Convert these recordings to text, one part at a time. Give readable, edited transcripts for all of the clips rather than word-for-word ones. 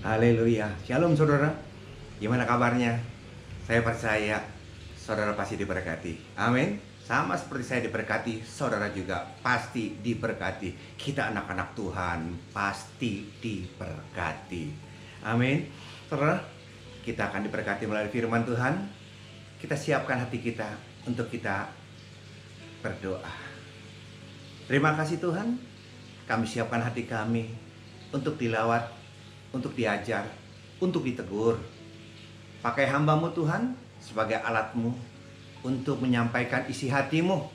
Haleluya. Shalom saudara. Gimana kabarnya? Saya percaya saudara pasti diberkati. Amin. Sama seperti saya diberkati, saudara juga pasti diberkati. Kita anak-anak Tuhan pasti diberkati. Amin. Saudara, kita akan diberkati melalui firman Tuhan. Kita siapkan hati kita untuk kita berdoa. Terima kasih Tuhan. Kami siapkan hati kami untuk dilawat, untuk diajar, untuk ditegur. Pakai hamba-Mu Tuhan sebagai alat-Mu untuk menyampaikan isi hati-Mu,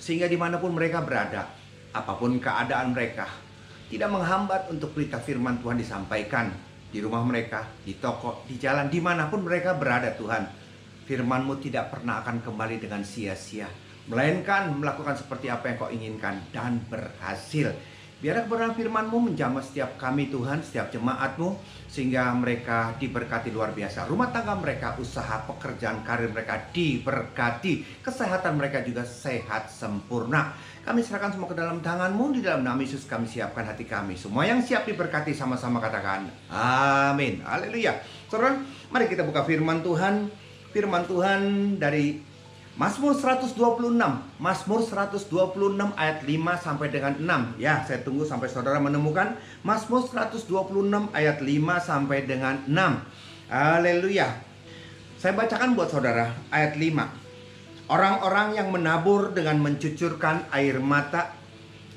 sehingga dimanapun mereka berada, apapun keadaan mereka, tidak menghambat untuk berita firman Tuhan disampaikan di rumah mereka, di toko, di jalan, dimanapun mereka berada Tuhan. Firman-Mu tidak pernah akan kembali dengan sia-sia, melainkan melakukan seperti apa yang Kau inginkan dan berhasil. Biar kebenaran firman-Mu menjamah setiap kami Tuhan, setiap jemaat-Mu, sehingga mereka diberkati luar biasa. Rumah tangga mereka, usaha, pekerjaan, karir mereka diberkati. Kesehatan mereka juga sehat sempurna. Kami serahkan semua ke dalam tangan-Mu. Di dalam nama Yesus kami siapkan hati kami. Semua yang siap diberkati sama-sama katakan amin. Haleluya. Saudara, mari kita buka firman Tuhan. Firman Tuhan dari Mazmur 126, Mazmur 126 ayat 5 sampai dengan 6. Ya, saya tunggu sampai saudara menemukan Mazmur 126 ayat 5 sampai dengan 6. Haleluya. Saya bacakan buat saudara ayat 5. Orang-orang yang menabur dengan mencucurkan air mata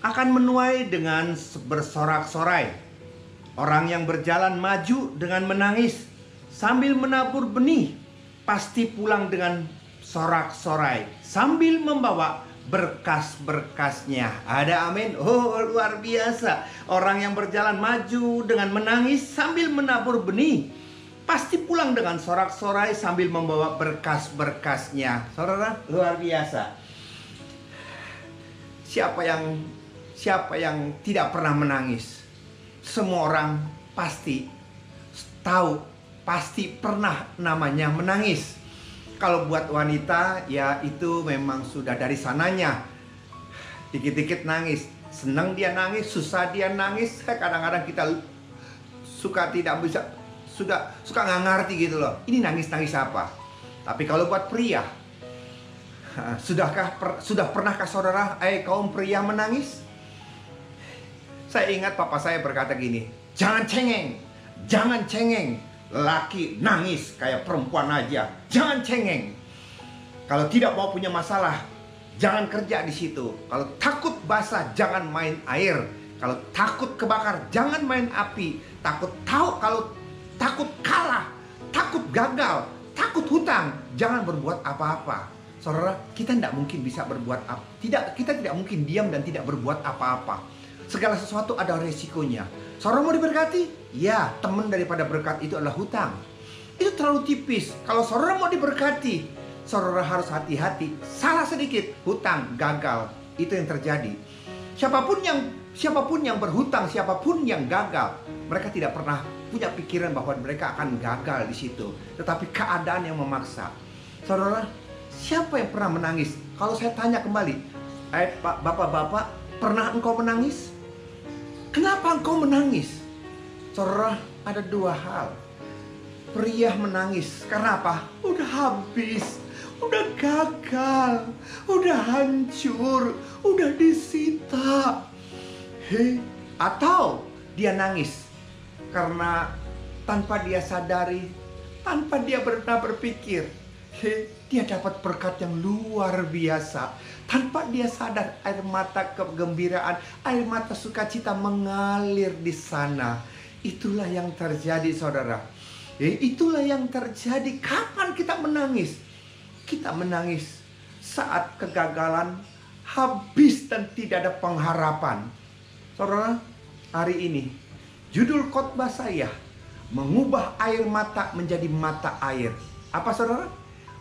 akan menuai dengan bersorak-sorai. Orang yang berjalan maju dengan menangis sambil menabur benih pasti pulang dengan sorak-sorai sambil membawa berkas-berkasnya. Ada amin. Oh, luar biasa. Orang yang berjalan maju dengan menangis sambil menabur benih pasti pulang dengan sorak-sorai sambil membawa berkas-berkasnya. Saudara, luar biasa. Siapa yang tidak pernah menangis? Semua orang pasti tahu, pasti pernah namanya menangis. Kalau buat wanita, ya itu memang sudah dari sananya. Dikit-dikit nangis. Senang dia nangis, susah dia nangis. Kadang-kadang kita suka tidak bisa, suka nggak ngerti gitu loh. Ini nangis-nangis apa? Tapi kalau buat pria, sudah pernahkah saudara, kaum pria menangis? Saya ingat papa saya berkata gini, jangan cengeng, jangan cengeng. Laki nangis kayak perempuan aja, jangan cengeng. Kalau tidak mau punya masalah, jangan kerja di situ. Kalau takut basah, jangan main air. Kalau takut kebakar, jangan main api. Kalau takut kalah, takut gagal, takut hutang, jangan berbuat apa-apa. Saudara, kita tidak mungkin bisa berbuat apa. Kita tidak mungkin diam dan tidak berbuat apa-apa. Segala sesuatu ada resikonya. Saudara mau diberkati? Ya, teman daripada berkat itu adalah hutang. Itu terlalu tipis. Kalau saudara mau diberkati, saudara harus hati-hati. Salah sedikit, hutang, gagal. Itu yang terjadi. Siapapun yang berhutang, siapapun yang gagal, mereka tidak pernah punya pikiran bahwa mereka akan gagal di situ. Tetapi keadaan yang memaksa. Saudara, siapa yang pernah menangis? Kalau saya tanya kembali, bapak-bapak, pernah engkau menangis? Kenapa engkau menangis? Saudara, ada dua hal. Pria menangis karena apa? Udah habis, udah gagal, udah hancur, udah disita. Atau dia nangis karena tanpa dia sadari, tanpa dia pernah berpikir, dia dapat berkat yang luar biasa. Tanpa dia sadar, air mata kegembiraan, air mata sukacita mengalir di sana. Itulah yang terjadi saudara. Itulah yang terjadi. Kapan kita menangis? Kita menangis saat kegagalan habis dan tidak ada pengharapan. Saudara, hari ini judul khotbah saya, mengubah air mata menjadi mata air. Apa saudara?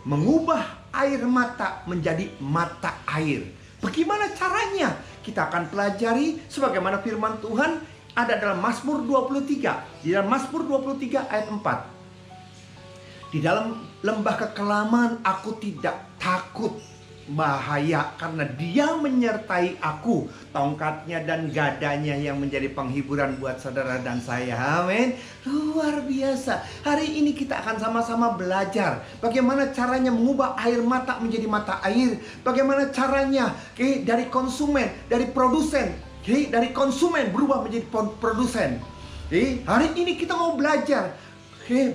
Mengubah air mata menjadi mata air. Bagaimana caranya? Kita akan pelajari sebagaimana firman Tuhan ada dalam Mazmur 23. Di dalam Mazmur 23 ayat 4. Di dalam lembah kekelaman aku tidak takut bahaya, karena Dia menyertai aku. Tongkatnya dan gadanya yang menjadi penghiburan buat saudara dan saya. Amin. luar biasa. Hari ini kita akan sama-sama belajar bagaimana caranya mengubah air mata menjadi mata air. Bagaimana caranya dari konsumen, dari produsen, dari konsumen berubah menjadi produsen. Hari ini kita mau belajar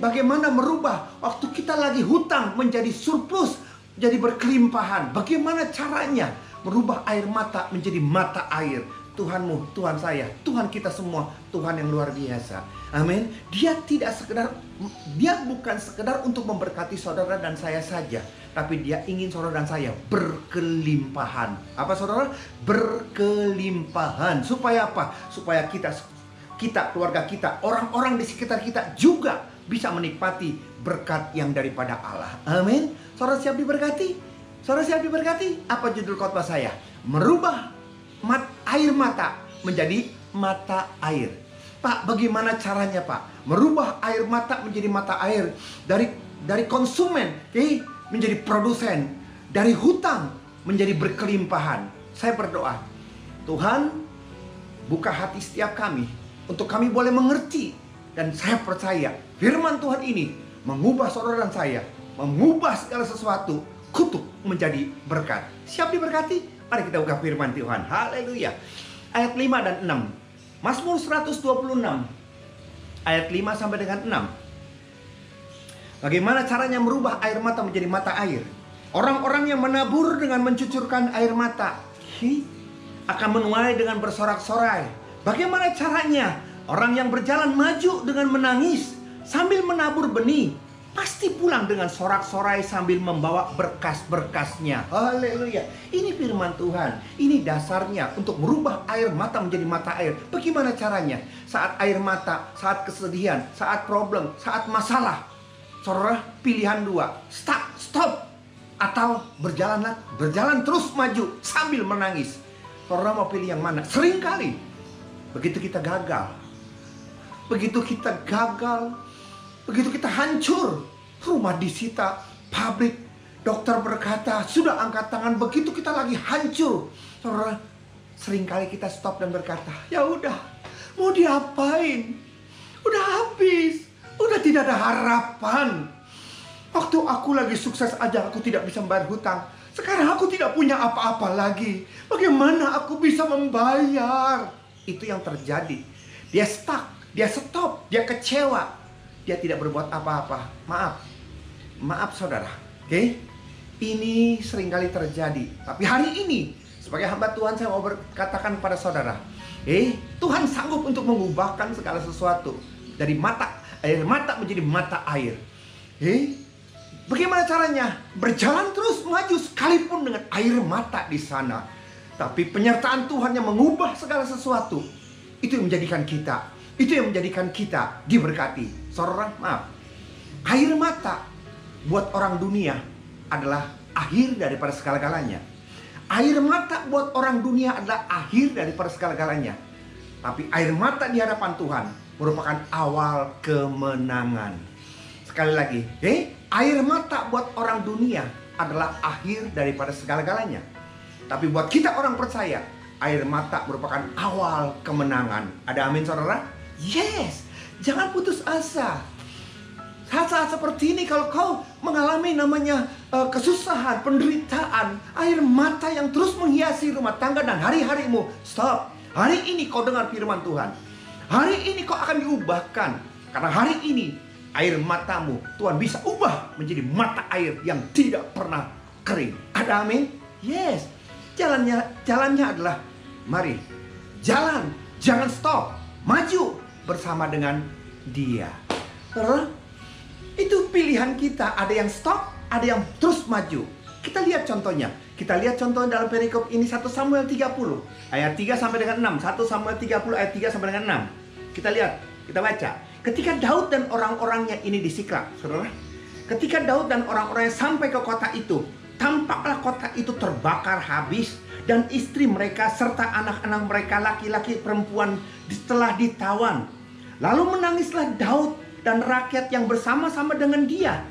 bagaimana merubah waktu kita lagi hutang menjadi surplus, jadi berkelimpahan. Bagaimana caranya merubah air mata menjadi mata air. Tuhanmu, Tuhan saya, Tuhan kita semua, Tuhan yang luar biasa. Amin. Dia bukan sekedar untuk memberkati saudara dan saya saja, tapi dia ingin saudara dan saya berkelimpahan. Apa saudara? Berkelimpahan. Supaya apa? Supaya kita, keluarga kita, orang-orang di sekitar kita juga bisa menikmati berkat yang daripada Allah. Amin. Saudara siap diberkati? Saudara siap diberkati? Apa judul khotbah saya? Merubah air mata menjadi mata air. Pak, bagaimana caranya Pak? Merubah air mata menjadi mata air. Dari konsumen menjadi produsen. Dari hutang menjadi berkelimpahan. Saya berdoa, Tuhan buka hati setiap kami untuk kami boleh mengerti. Dan saya percaya firman Tuhan ini mengubah saudara dan saya, mengubah segala sesuatu, kutuk menjadi berkat. Siap diberkati? Mari kita buka firman Tuhan. Haleluya. Ayat 5 dan 6. Mazmur 126 ayat 5 sampai dengan 6. Bagaimana caranya merubah air mata menjadi mata air? Orang-orang yang menabur dengan mencucurkan air mata akan menuai dengan bersorak-sorai. Bagaimana caranya? Orang yang berjalan maju dengan menangis sambil menabur benih pasti pulang dengan sorak-sorai sambil membawa berkas-berkasnya. Haleluya. Ini firman Tuhan. Ini dasarnya untuk merubah air mata menjadi mata air. Bagaimana caranya? Saat air mata, saat kesedihan, saat problem, saat masalah, saudara, pilihan dua. Stop. Atau berjalan terus maju sambil menangis. Saudara mau pilih yang mana? Seringkali begitu kita gagal, begitu kita hancur, rumah disita, pabrik, dokter berkata sudah angkat tangan. Begitu kita lagi hancur, saudara, seringkali kita stop dan berkata, ya udah, mau diapain? Udah habis, udah tidak ada harapan. Waktu aku lagi sukses aja aku tidak bisa membayar hutang. Sekarang aku tidak punya apa-apa lagi. Bagaimana aku bisa membayar? Itu yang terjadi. Dia stuck, dia stop, dia kecewa. Dia tidak berbuat apa-apa. Maaf saudara. Oke? Ini seringkali terjadi. Tapi hari ini sebagai hamba Tuhan saya mau berkatakan kepada saudara, Tuhan sanggup untuk mengubahkan segala sesuatu dari air mata menjadi mata air. Bagaimana caranya? Berjalan terus maju sekalipun dengan air mata di sana. Tapi penyertaan Tuhan yang mengubah segala sesuatu, itu yang menjadikan kita diberkati. Saudara, maaf, air mata buat orang dunia adalah akhir daripada segala-galanya. Air mata buat orang dunia adalah akhir daripada segala-galanya. Tapi air mata di hadapan Tuhan merupakan awal kemenangan. Sekali lagi, air mata buat orang dunia adalah akhir daripada segala-galanya. Tapi buat kita orang percaya, air mata merupakan awal kemenangan. Ada amin saudara? Yes. Jangan putus asa. Saat-saat seperti ini kalau kau mengalami namanya kesusahan, penderitaan, air mata yang terus menghiasi rumah tangga dan hari-harimu, stop. Hari ini kau dengar firman Tuhan. Hari ini kau akan diubahkan. Karena hari ini air matamu Tuhan bisa ubah menjadi mata air yang tidak pernah kering. Ada amin? Yes. Jalannya adalah mari jalan, jangan stop, maju bersama dengan Dia. Itu pilihan kita. Ada yang stop, ada yang terus maju. Kita lihat contohnya. Kita lihat contoh dalam perikop ini 1 Samuel 30 ayat 3 sampai dengan 6. 1 Samuel 30 ayat 3 sampai dengan 6. Kita lihat, kita baca. Ketika Daud dan orang-orangnya ini di Siklag, saudara. Ketika Daud dan orang-orangnya sampai ke kota itu, tampaklah kota itu terbakar habis, dan istri mereka serta anak-anak mereka laki-laki perempuan telah ditawan. Lalu menangislah Daud dan rakyat yang bersama-sama dengan dia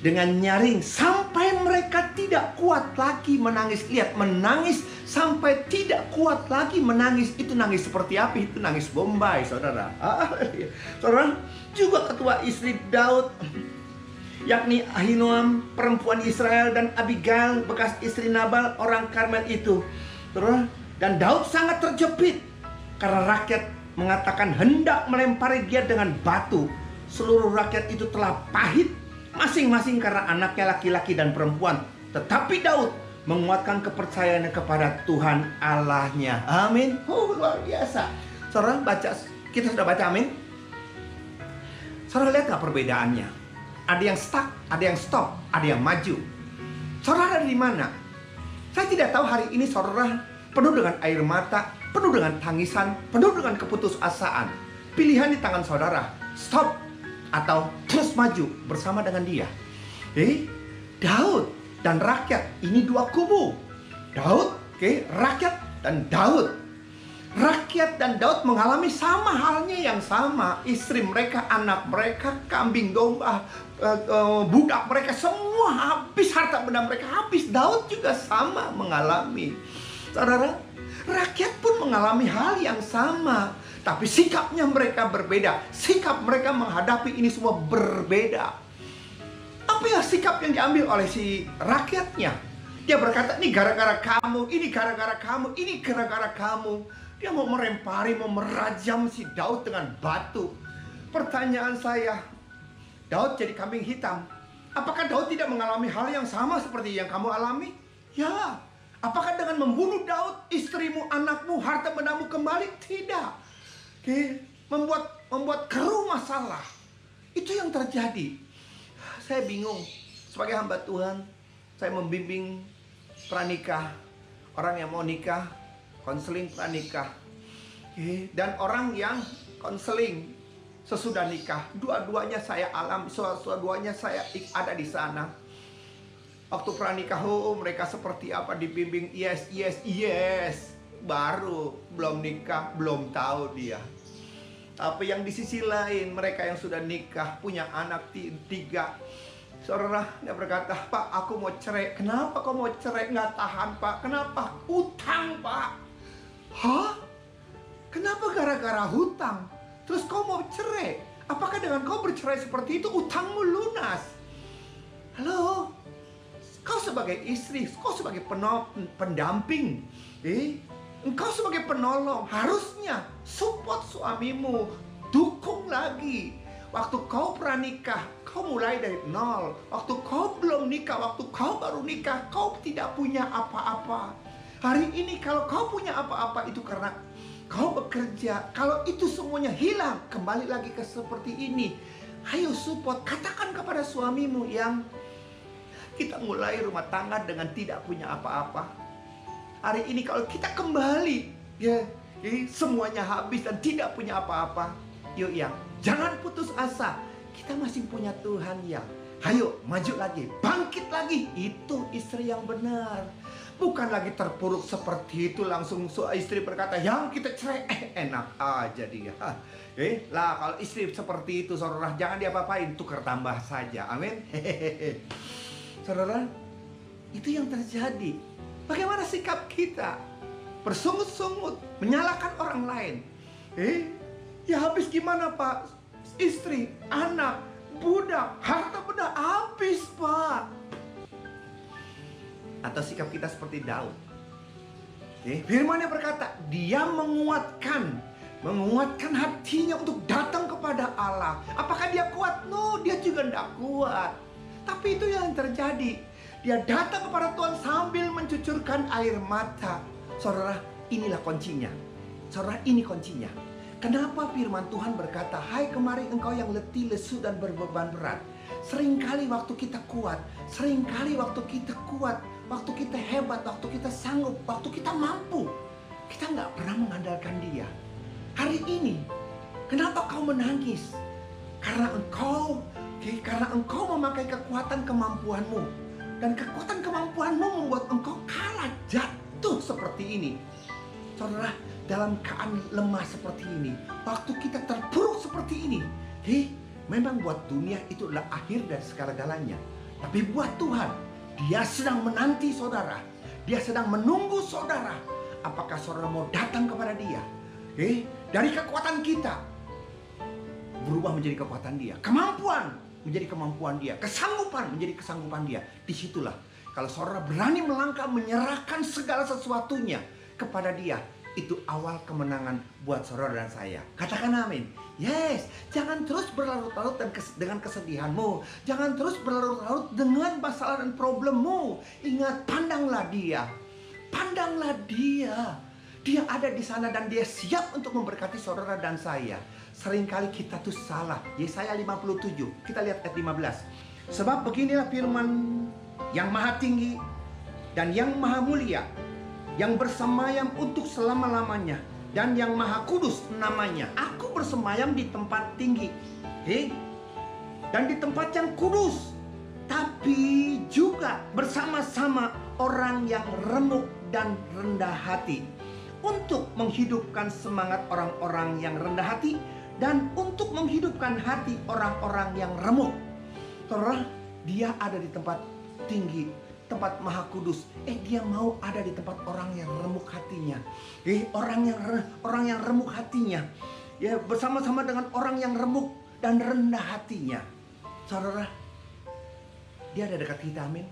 dengan nyaring sampai mereka tidak kuat lagi menangis. Lihat, menangis sampai tidak kuat lagi menangis. Itu nangis seperti api, itu nangis Bombay, saudara. Saudara, juga ketua istri Daud, yakni Ahinoam, perempuan Israel, dan Abigail, bekas istri Nabal, orang Karmel itu. Saudara, dan Daud sangat terjepit karena rakyat mengatakan hendak melempari dia dengan batu. Seluruh rakyat itu telah pahit masing-masing karena anaknya laki-laki dan perempuan. Tetapi Daud menguatkan kepercayaannya kepada Tuhan Allahnya. Amin. Luar biasa. Saudara baca, kita sudah baca, amin. Saudara lihat gak perbedaannya? Ada yang stuck, ada yang stop, ada yang maju. Saudara ada di mana? Saya tidak tahu hari ini saudara penuh dengan air mata, penuh dengan tangisan, penuh dengan keputusasaan. Pilihan di tangan saudara, stop atau terus maju bersama dengan dia. Daud dan rakyat, ini dua kubu. Daud, rakyat dan Daud. Rakyat dan Daud mengalami sama halnya yang sama. Istri mereka, anak mereka, kambing domba, budak mereka, semua habis, harta benda mereka habis. Daud juga sama mengalami. Saudara, rakyat pun mengalami hal yang sama. Tapi sikapnya mereka berbeda. Sikap mereka menghadapi ini semua berbeda. Apa ya sikap yang diambil oleh si rakyatnya? Dia berkata, ini gara-gara kamu, ini gara-gara kamu, ini gara-gara kamu. Dia mau merempari, mau merajam si Daud dengan batu. Pertanyaan saya, Daud jadi kambing hitam. Apakah Daud tidak mengalami hal yang sama seperti yang kamu alami? Ya. Apakah dengan membunuh Daud, istrimu, anakmu, harta bendamu kembali? Tidak. Membuat keruh masalah. Itu yang terjadi. Saya bingung, sebagai hamba Tuhan, saya membimbing pranikah, orang yang mau nikah, konseling pranikah, dan orang yang konseling sesudah nikah. Dua-duanya saya alami, dua-duanya saya ada di sana. Waktu pranikah, mereka seperti apa dibimbing, yes, yes, yes. Baru, belum nikah, belum tahu dia. Tapi yang di sisi lain, mereka yang sudah nikah, punya anak 3. Saudara, dia berkata, Pak, aku mau cerai. Kenapa kau mau cerai? Nggak tahan, Pak. Kenapa? Hutang, Pak. Hah? Kenapa gara-gara hutang? Terus kau mau cerai? Apakah dengan kau bercerai seperti itu, hutangmu lunas? Halo? Kau sebagai istri, kau sebagai pendamping, engkau sebagai penolong, harusnya support suamimu, dukung lagi. Waktu kau pranikah, kau mulai dari nol. Waktu kau belum nikah, waktu kau baru nikah, kau tidak punya apa-apa. Hari ini kalau kau punya apa-apa itu karena kau bekerja. Kalau itu semuanya hilang, kembali lagi ke seperti ini. Ayo support, katakan kepada suamimu yang kita mulai rumah tangga dengan tidak punya apa-apa. Hari ini kalau kita kembali, semuanya habis dan tidak punya apa-apa. Yuk yang, jangan putus asa. Kita masih punya Tuhan yang, ayo maju lagi, bangkit lagi. Itu istri yang benar. Bukan lagi terpuruk seperti itu langsung istri berkata, yang kita cerai, enak aja dia. Lah kalau istri seperti itu saudara, jangan diapa-apain, tukar tambah saja. Amin. Saudara, itu yang terjadi. Bagaimana sikap kita? Bersungut-sungut, menyalahkan orang lain. Ya habis gimana Pak? Istri, anak, budak, harta benda habis Pak. Atau sikap kita seperti Daud. Firman-Nya berkata, dia menguatkan hatinya untuk datang kepada Allah. Apakah dia kuat? No, dia juga tidak kuat. Tapi itu yang terjadi. Dia datang kepada Tuhan sambil mencucurkan air mata. Saudara, inilah kuncinya. Saudara, ini kuncinya. Kenapa firman Tuhan berkata, hai kemari engkau yang letih, lesu dan berbeban berat. Seringkali waktu kita kuat, waktu kita hebat, waktu kita sanggup, waktu kita mampu, kita nggak pernah mengandalkan dia. Hari ini, kenapa kau menangis? Karena engkau memakai kekuatan kemampuanmu. Dan kekuatan kemampuanmu membuat engkau kalah, jatuh seperti ini. Saudara, dalam keadaan lemah seperti ini, waktu kita terpuruk seperti ini, memang buat dunia itu adalah akhir dari segala-galanya. Tapi buat Tuhan, dia sedang menanti saudara. Dia sedang menunggu saudara. Apakah saudara mau datang kepada dia? Dari kekuatan kita berubah menjadi kekuatan dia. Kemampuan menjadi kemampuan dia. Kesanggupan menjadi kesanggupan dia. Disitulah kalau saudara berani melangkah, menyerahkan segala sesuatunya kepada dia, itu awal kemenangan buat saudara dan saya. Katakan amin. Yes, jangan terus berlarut-larut dengan kesedihanmu. Jangan terus berlarut-larut dengan masalah dan problemmu. Ingat, pandanglah dia. Pandanglah dia. Dia ada di sana dan dia siap untuk memberkati saudara dan saya. Seringkali kita tuh salah. Yesaya 57, kita lihat ayat 15. Sebab beginilah firman yang maha tinggi dan yang maha mulia, yang bersemayam untuk selama-lamanya, dan yang maha kudus namanya. Aku bersemayam di tempat tinggi, dan di tempat yang kudus, tapi juga bersama-sama orang yang remuk dan rendah hati, untuk menghidupkan semangat orang-orang yang rendah hati, dan untuk menghidupkan hati orang-orang yang remuk. Saudara, dia ada di tempat tinggi, tempat maha kudus. Dia mau ada di tempat orang yang remuk hatinya. Orang yang remuk hatinya, ya, bersama-sama dengan orang yang remuk dan rendah hatinya. Saudara, dia ada dekat kita, amin.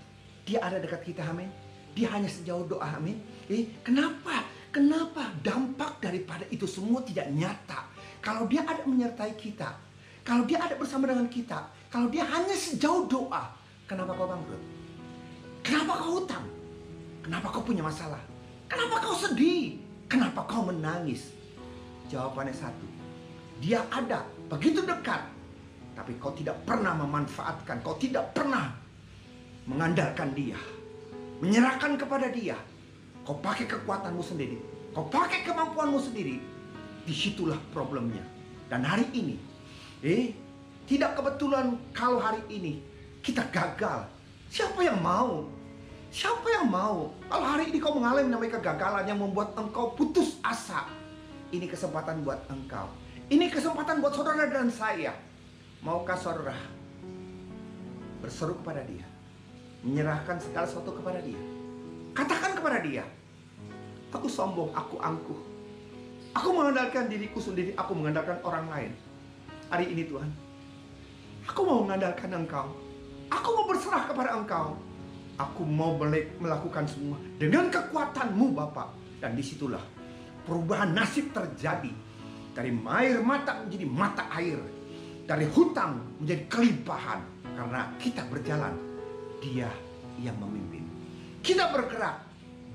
Dia ada dekat kita, amin. Dia hanya sejauh doa, amin. Kenapa? Kenapa dampak daripada itu semua tidak nyata? Kalau dia ada menyertai kita, kalau dia ada bersama dengan kita, kalau dia hanya sejauh doa, kenapa kau bangkrut? Kenapa kau hutang? Kenapa kau punya masalah? Kenapa kau sedih? Kenapa kau menangis? Jawabannya satu, dia ada begitu dekat, tapi kau tidak pernah memanfaatkan, kau tidak pernah mengandalkan dia, menyerahkan kepada dia. Kau pakai kekuatanmu sendiri, kau pakai kemampuanmu sendiri. Disitulah problemnya. Dan hari ini, tidak kebetulan kalau hari ini kita gagal. Siapa yang mau? Siapa yang mau? Kalau hari ini kau mengalami namanya kegagalan yang membuat engkau putus asa, ini kesempatan buat engkau. Ini kesempatan buat saudara dan saya. Maukah saudara berseru kepada dia, menyerahkan segala sesuatu kepada dia? Katakan kepada dia, aku sombong, aku angkuh, aku mengandalkan diriku sendiri, aku mengandalkan orang lain. Hari ini Tuhan, aku mau mengandalkan Engkau. Aku mau berserah kepada Engkau. Aku mau melakukan semua dengan kekuatan-Mu, Bapak. Dan disitulah perubahan nasib terjadi. Dari air mata menjadi mata air, dari hutang menjadi kelimpahan. Karena kita berjalan, Dia yang memimpin. Kita bergerak,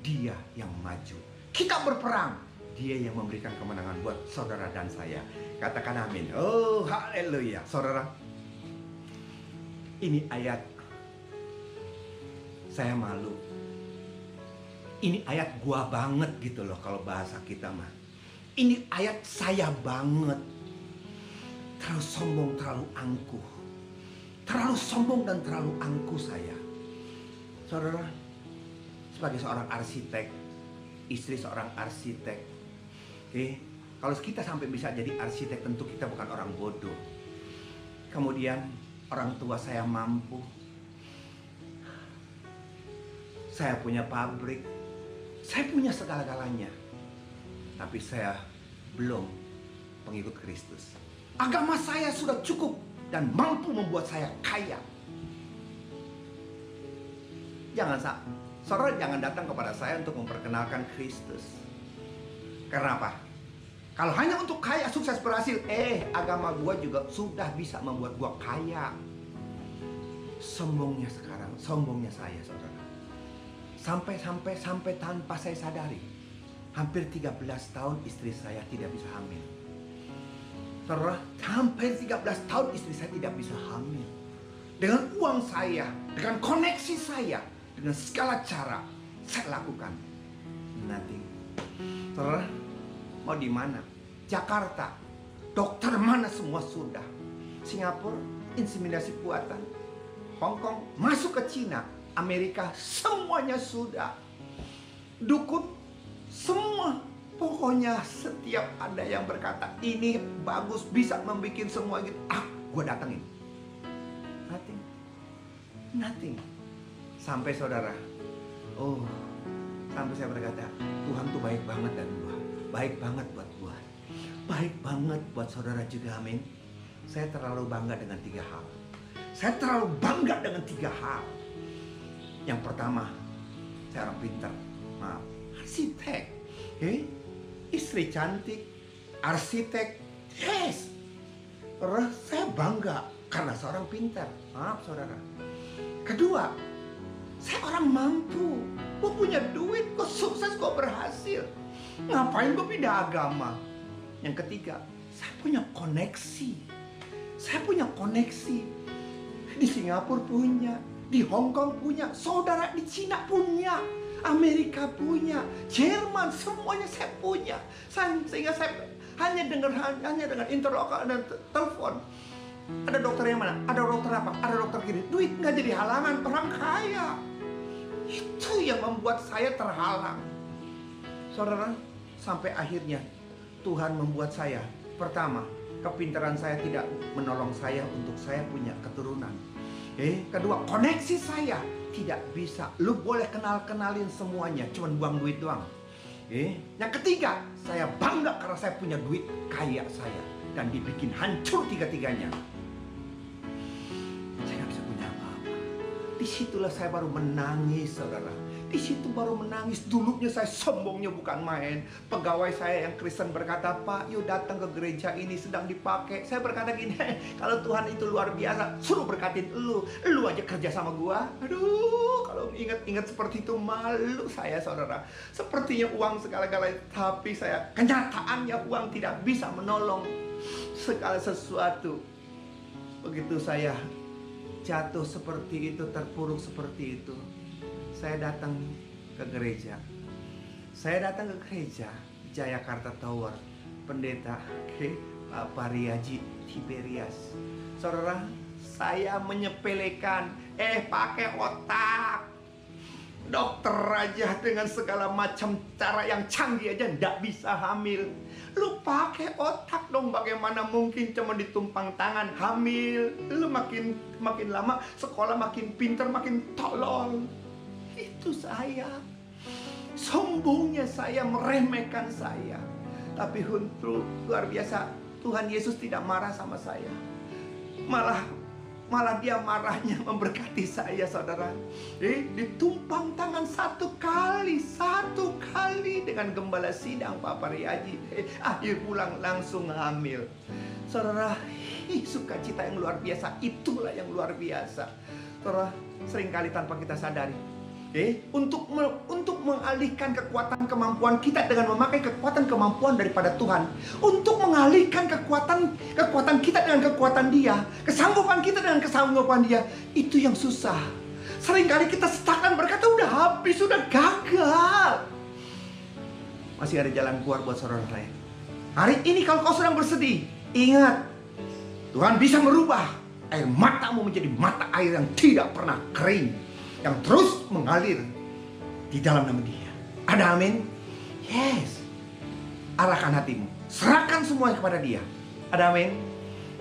Dia yang maju. Kita berperang, Dia yang memberikan kemenangan buat saudara dan saya. Katakan amin. Oh, haleluya. Saudara, ini ayat saya malu. Ini ayat gua banget gitu loh kalau bahasa kita mah. Ini ayat saya banget. Terlalu sombong, terlalu angkuh. Terlalu sombong dan terlalu angkuh saya. Saudara, sebagai seorang arsitek, istri seorang arsitek, kalau kita sampai bisa jadi arsitek, tentu kita bukan orang bodoh. Kemudian orang tua saya mampu, saya punya pabrik, saya punya segala-galanya, tapi saya belum pengikut Kristus. Agama saya sudah cukup dan mampu membuat saya kaya. Saudara jangan datang kepada saya untuk memperkenalkan Kristus. Karena apa? Kalau hanya untuk kaya, sukses, berhasil, agama gua juga sudah bisa membuat gua kaya. Sombongnya sekarang, sombongnya saya, saudara. Sampai tanpa saya sadari, hampir 13 tahun istri saya tidak bisa hamil. Saudara, hampir 13 tahun istri saya tidak bisa hamil. Dengan uang saya, dengan koneksi saya, dengan segala cara saya lakukan. Nothing. Saudara, mau di mana? Jakarta, dokter mana semua sudah. Singapura, inseminasi buatan. Hong Kong, masuk ke Cina, Amerika, semuanya sudah. Dukun, semua. Pokoknya setiap ada yang berkata ini bagus, bisa membuat semua gitu, gue datengin. Nothing. Sampai saudara, Sampai saya berkata, Tuhan tuh baik banget dan gua. Baik banget buat gua. Baik banget buat saudara juga, amin. Saya terlalu bangga dengan 3 hal. Saya terlalu bangga dengan 3 hal. Yang pertama, saya orang pintar. Maaf, arsitek. Istri cantik, arsitek. Yes. Terus saya bangga karena seorang pintar. Maaf saudara. Kedua, saya orang mampu. Gue punya duit, gue sukses, gue berhasil. Ngapain gue pindah agama? Yang ketiga, saya punya koneksi. Saya punya koneksi. Di Singapura punya, di Hong Kong punya, saudara di Cina punya, Amerika punya, Jerman, semuanya saya punya. Sehingga saya hanya dengan interlokal dan telepon. Ada dokter yang mana? Ada dokter apa? Ada dokter gini. Duit nggak jadi halangan, orang kaya. Itu yang membuat saya terhalang. Saudara, sampai akhirnya Tuhan membuat saya, pertama, kepintaran saya tidak menolong saya untuk saya punya keturunan. Kedua, koneksi saya tidak bisa. Lu boleh kenalin semuanya, cuman buang duit doang. Yang ketiga, saya bangga karena saya punya duit kaya saya dan dibikin hancur 3-tiganya. Saya nggak bisa punya apa-apa. Disitulah saya baru menangis, saudara. Di situ baru menangis. Dulunya saya sombongnya bukan main. Pegawai saya yang Kristen berkata, Pak, yuk datang ke gereja ini sedang dipakai. Saya berkata gini, kalau Tuhan itu luar biasa, suruh berkatin lu aja kerja sama gua. Aduh, kalau ingat seperti itu malu saya, saudara. Sepertinya uang segala-galanya, tapi saya kenyataannya uang tidak bisa menolong segala sesuatu. Begitu saya jatuh seperti itu, terpuruk seperti itu, saya datang ke gereja. Saya datang ke gereja Jayakarta Tower, pendeta Pak Riaji Tiberias. Saudara, saya menyepelekan, pakai otak. Dokter aja dengan segala macam cara yang canggih aja ndak bisa hamil. Lu pakai otak dong, bagaimana mungkin cuma ditumpang tangan hamil. Lu makin lama sekolah makin pinter, makin tolol. Itu saya. Sombongnya saya, meremehkan saya. Tapi untuk luar biasa, Tuhan Yesus tidak marah sama saya. Malah dia marahnya memberkati saya, saudara. Ditumpang tangan satu kali dengan gembala sidang Pak Pariaji. Akhir pulang langsung hamil. Saudara, sukacita yang luar biasa, itulah yang luar biasa. Saudara, seringkali tanpa kita sadari, untuk mengalihkan kekuatan kemampuan kita dengan memakai kekuatan kemampuan daripada Tuhan, untuk mengalihkan kekuatan kita dengan kekuatan Dia, kesanggupan kita dengan kesanggupan Dia, itu yang susah. Seringkali kita stagnan, berkata udah habis, sudah gagal. Masih ada jalan keluar buat saudara saya. Hari ini kalau kau sedang bersedih, ingat, Tuhan bisa merubah air matamu menjadi mata air yang tidak pernah kering, yang terus mengalir di dalam nama Dia. Ada amin? Yes. Arahkan hatimu, serahkan semuanya kepada Dia. Ada amin?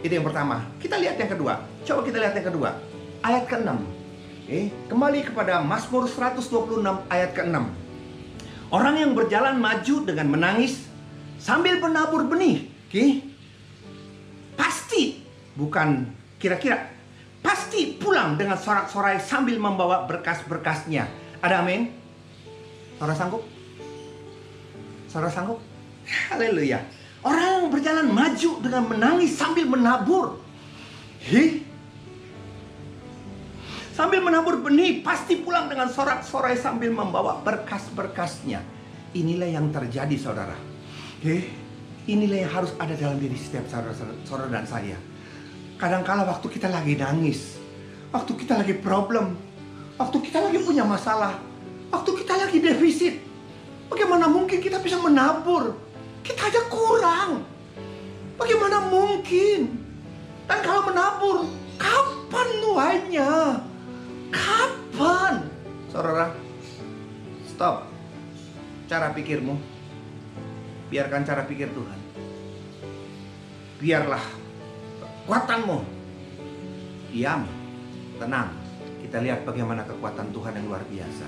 Itu yang pertama. Kita lihat yang kedua. Coba kita lihat yang kedua, ayat ke-6. Kembali kepada Mazmur 126 ayat ke-6. Orang yang berjalan maju dengan menangis sambil menabur benih, pasti, bukan kira-kira, pasti pulang dengan sorak-sorai sambil membawa berkas-berkasnya. Ada amin? Saudara sanggup? Saudara sanggup? Haleluya. Orang yang berjalan maju dengan menangis sambil menabur. Sambil menabur benih, pasti pulang dengan sorak-sorai sambil membawa berkas-berkasnya. Inilah yang terjadi, saudara. Inilah yang harus ada dalam diri setiap saudara dan saya. Kadang-kala waktu kita lagi nangis, waktu kita lagi problem, waktu kita lagi punya masalah, waktu kita lagi defisit, bagaimana mungkin kita bisa menabur? Kita aja kurang. Bagaimana mungkin? Dan kalau menabur, kapan nuainya? Kapan? Saudara, stop cara pikirmu. Biarkan cara pikir Tuhan. Biarlah kekuatanmu diam, tenang. Kita lihat bagaimana kekuatan Tuhan yang luar biasa.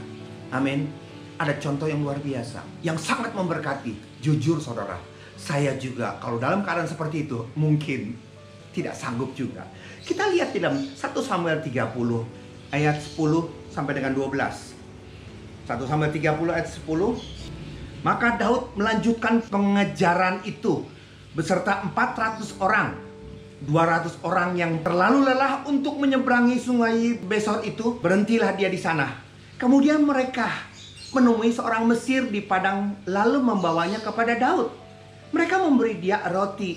Amin. ada contoh yang luar biasa, yang sangat memberkati. Jujur saudara, saya juga kalau dalam keadaan seperti itu mungkin tidak sanggup juga. Kita lihat di dalam 1 Samuel 30 ayat 10 sampai dengan 12. 1 Samuel 30 ayat 10. Maka Daud melanjutkan pengejaran itu beserta 400 orang. 200 orang yang terlalu lelah untuk menyeberangi sungai Besor itu, berhentilah dia di sana. Kemudian mereka menemui seorang Mesir di padang, lalu membawanya kepada Daud. Mereka memberi dia roti,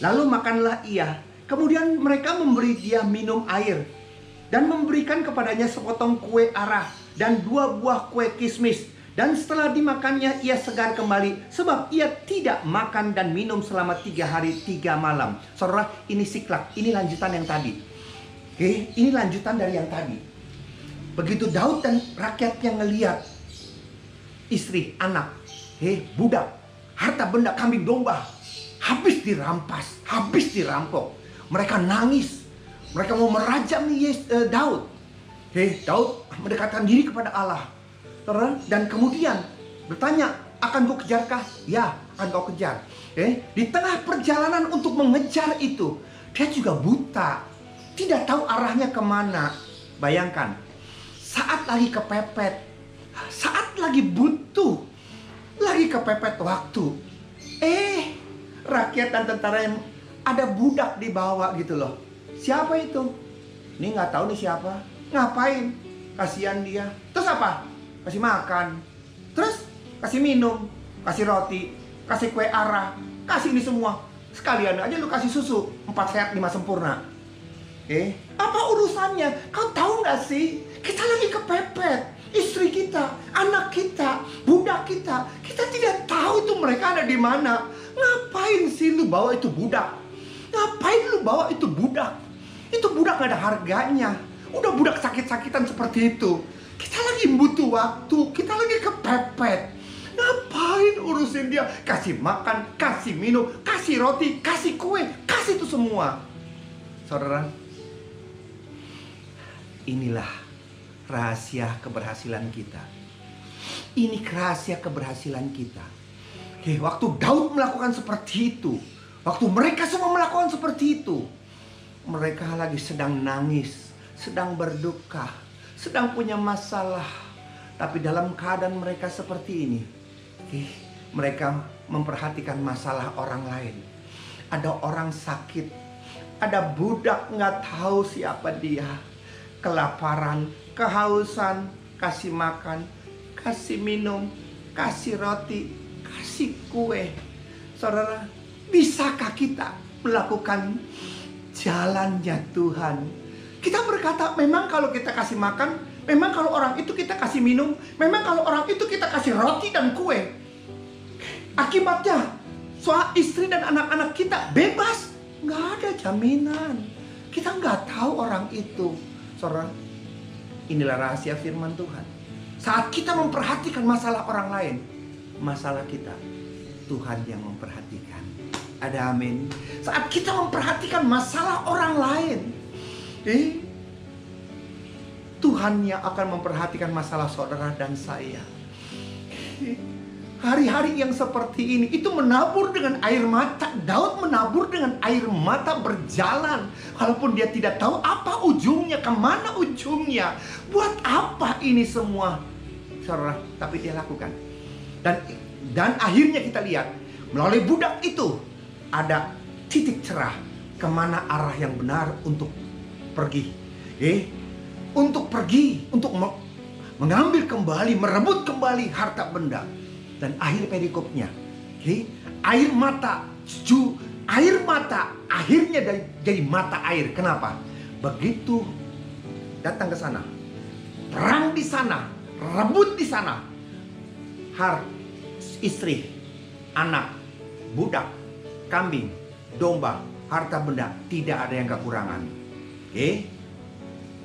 lalu makanlah ia. Kemudian mereka memberi dia minum air dan memberikan kepadanya sepotong kue arah dan 2 buah kue kismis. Dan setelah dimakannya ia segar kembali, sebab ia tidak makan dan minum selama 3 hari 3 malam. Saudara, ini siklak, ini lanjutan yang tadi. Oke, ini lanjutan dari yang tadi. Begitu Daud dan rakyatnya ngelihat istri, anak, budak, harta benda, kambing domba habis dirampas, habis dirampok. Mereka nangis, mereka mau merajam Daud. Daud mendekatkan diri kepada Allah. Dan kemudian bertanya, akan kau kejarkah? Ya, akan kau kejar. Di tengah perjalanan untuk mengejar itu, dia juga buta, tidak tahu arahnya kemana. Bayangkan, saat lagi kepepet, saat lagi butuh, lagi kepepet waktu, rakyat dan tentara yang ada budak di bawah gitu loh. Siapa itu? Ini nggak tahu nih siapa. Ngapain? Kasihan dia. Terus apa? Kasih makan, terus kasih minum, kasih roti, kasih kue arah, kasih ini semua. Sekalian aja lu kasih susu 4 sehat 5 sempurna. Apa urusannya? Kau tahu nggak sih? Kita lagi kepepet. Istri kita, anak kita, budak kita, kita tidak tahu itu mereka ada di mana. Ngapain sih lu bawa itu budak? Ngapain lu bawa itu budak? Itu budak gak ada harganya. Udah budak sakit-sakitan seperti itu. Kita lagi butuh waktu, kita lagi kepepet. Ngapain urusin dia? Kasih makan, kasih minum, kasih roti, kasih kue, kasih itu semua. Saudara, inilah rahasia keberhasilan kita. Ini rahasia keberhasilan kita. Waktu Daud melakukan seperti itu, waktu mereka semua melakukan seperti itu, mereka lagi sedang nangis, sedang berduka, sedang punya masalah. Tapi dalam keadaan mereka seperti ini, mereka memperhatikan masalah orang lain. Ada orang sakit, ada budak nggak tahu siapa dia, kelaparan, kehausan, kasih makan, kasih minum, kasih roti, kasih kue. Saudara, bisakah kita melakukan jalannya Tuhan? Kita berkata, memang kalau kita kasih makan, memang kalau orang itu kita kasih minum, memang kalau orang itu kita kasih roti dan kue, akibatnya istri dan anak-anak kita bebas. Nggak ada jaminan. Kita nggak tahu orang itu. Saudara, inilah rahasia firman Tuhan. Saat kita memperhatikan masalah orang lain, masalah kita, Tuhan yang memperhatikan. Ada amin. Saat kita memperhatikan masalah orang lain, Tuhan yang akan memperhatikan masalah saudara dan saya. Hari-hari yang seperti ini, itu menabur dengan air mata. Daud menabur dengan air mata berjalan. Walaupun dia tidak tahu apa ujungnya, kemana ujungnya, buat apa ini semua, saudara. Tapi dia lakukan. Dan akhirnya kita lihat, melalui budak itu, ada titik cerah kemana arah yang benar untuk pergi. Untuk pergi, untuk mengambil kembali, merebut kembali harta benda. Dan akhir perikopnya, air mata akhirnya jadi mata air. Kenapa? Begitu datang ke sana, perang di sana, rebut di sana, istri, anak, budak, kambing, domba, harta benda, tidak ada yang kekurangan.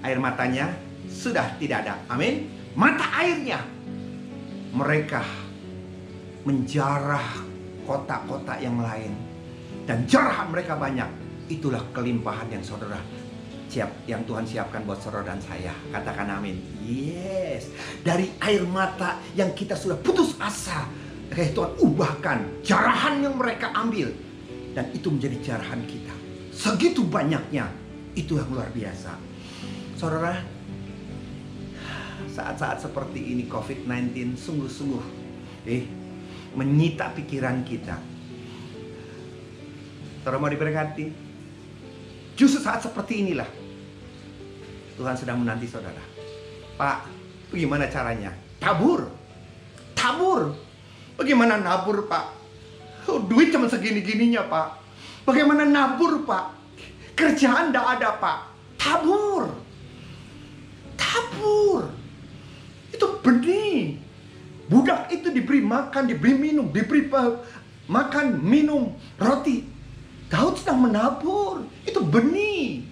Air matanya sudah tidak ada. Amin. Mata airnya, mereka menjarah kota-kota yang lain, dan jarah mereka banyak. Itulah kelimpahan yang saudara yang Tuhan siapkan buat saudara dan saya. Katakan amin. Yes. Dari air mata yang kita sudah putus asa, Tuhan ubahkan jarahan yang mereka ambil, dan itu menjadi jarahan kita. Segitu banyaknya. Itu yang luar biasa. Saudara, saat-saat seperti ini COVID-19 sungguh-sungguh menyita pikiran kita. Saudara mau diberkati? Justru saat seperti inilah Tuhan sedang menanti saudara. Pak, bagaimana caranya? Tabur. Bagaimana nabur, Pak? Duit cuma segini-gininya, Pak. Bagaimana nabur, Pak? Kerjaan tidak ada, Pak. Tabur. Itu benih. Budak itu diberi makan, diberi minum, diberi makan, minum, roti. Daud sedang menabur. Itu benih.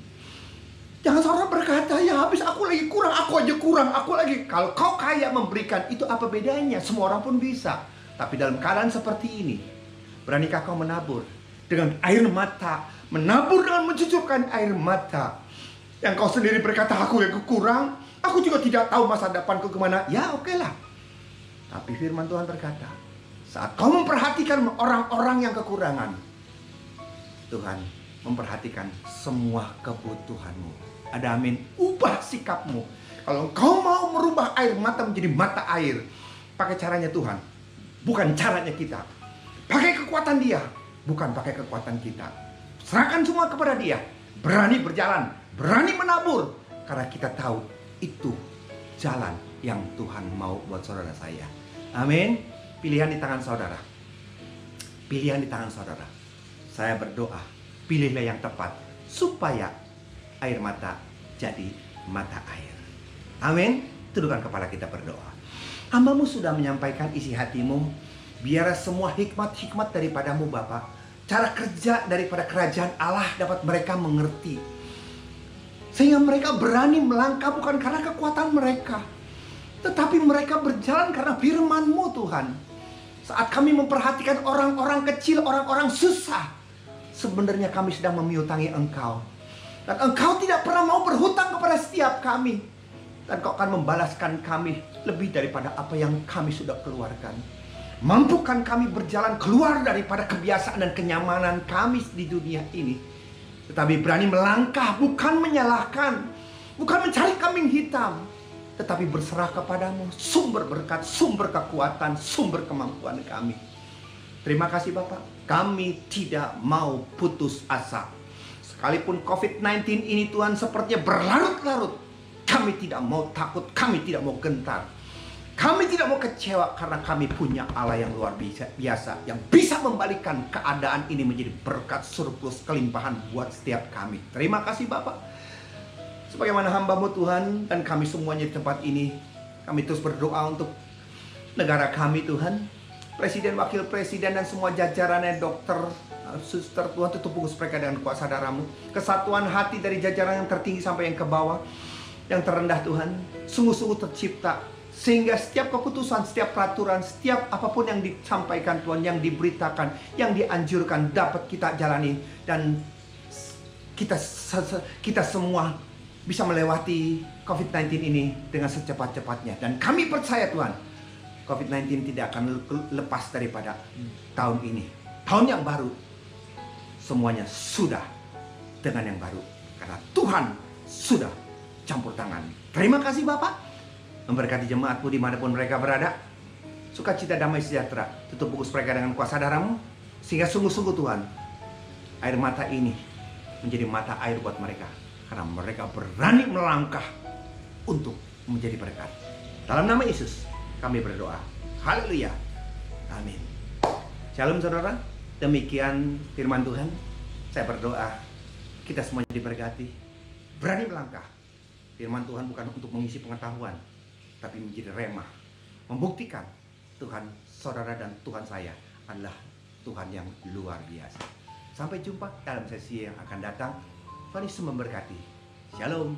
Jangan saudara berkata, ya habis aku lagi kurang, aku aja kurang, aku lagi. Kalau kau kaya memberikan, itu apa bedanya? Semua orang pun bisa. Tapi dalam keadaan seperti ini, beranikah kau menabur dengan air mata? Menabur dengan mencucurkan air mata. Yang kau sendiri berkata, aku yang kurang, aku juga tidak tahu masa depanku kemana. Ya oke lah. Tapi firman Tuhan berkata, saat kau memperhatikan orang-orang yang kekurangan, Tuhan memperhatikan semua kebutuhanmu. Ada amin. Ubah sikapmu. Kalau kau mau merubah air mata menjadi mata air, pakai caranya Tuhan, bukan caranya kita. Pakai kekuatan Dia, bukan pakai kekuatan kita. Serahkan semua kepada Dia. Berani berjalan, berani menabur, karena kita tahu itu jalan yang Tuhan mau buat saudara saya. Amin. Pilihan di tangan saudara. Pilihan di tangan saudara. Saya berdoa, pilihlah yang tepat supaya air mata jadi mata air. Amin. Tundukkan kepala kita berdoa. Hamba-Mu sudah menyampaikan isi hatimu. Biar semua hikmat-hikmat daripadamu Bapa, cara kerja daripada kerajaan Allah dapat mereka mengerti, sehingga mereka berani melangkah bukan karena kekuatan mereka, tetapi mereka berjalan karena firman-Mu Tuhan. Saat kami memperhatikan orang-orang kecil, orang-orang susah, sebenarnya kami sedang memiutangi Engkau. Dan Engkau tidak pernah mau berhutang kepada setiap kami. Dan Kau akan membalaskan kami lebih daripada apa yang kami sudah keluarkan. Mampukan kami berjalan keluar daripada kebiasaan dan kenyamanan kami di dunia ini. Tetapi berani melangkah, bukan menyalahkan, bukan mencari kambing hitam, tetapi berserah kepadamu, sumber berkat, sumber kekuatan, sumber kemampuan kami. Terima kasih Bapak. Kami tidak mau putus asa. Sekalipun COVID-19 ini Tuhan sepertinya berlarut-larut, kami tidak mau takut, kami tidak mau gentar. Kami tidak mau kecewa karena kami punya Allah yang luar biasa, yang bisa membalikkan keadaan ini menjadi berkat, surplus, kelimpahan buat setiap kami. Terima kasih Bapak. Sebagaimana hamba-Mu Tuhan dan kami semuanya di tempat ini, kami terus berdoa untuk negara kami Tuhan. Presiden, wakil presiden dan semua jajarannya, dokter, suster, Tuhan tutup bungkus mereka dengan kuasa darah-Mu. Kesatuan hati dari jajaran yang tertinggi sampai yang ke bawah, yang terendah Tuhan, sungguh-sungguh tercipta. Sehingga setiap keputusan, setiap peraturan, setiap apapun yang disampaikan Tuhan, yang diberitakan, yang dianjurkan dapat kita jalani. Dan kita semua bisa melewati COVID-19 ini dengan secepat-cepatnya. Dan kami percaya Tuhan, COVID-19 tidak akan lepas daripada tahun ini. Tahun yang baru, semuanya sudah dengan yang baru. Karena Tuhan sudah campur tangan. Terima kasih Bapak. Memberkati jemaat-Mu dimanapun mereka berada. Sukacita, damai, sejahtera. Tutup bungkus mereka dengan kuasa darah-Mu. Sehingga sungguh-sungguh Tuhan, air mata ini menjadi mata air buat mereka. Karena mereka berani melangkah untuk menjadi berkat. Dalam nama Yesus kami berdoa. Haleluya. Amin. Shalom saudara. Demikian firman Tuhan. Saya berdoa kita semuanya diberkati. Berani melangkah. Firman Tuhan bukan untuk mengisi pengetahuan, tapi menjadi remah, membuktikan Tuhan saudara dan Tuhan saya adalah Tuhan yang luar biasa. Sampai jumpa dalam sesi yang akan datang. Tuhan Yesus memberkati. Shalom.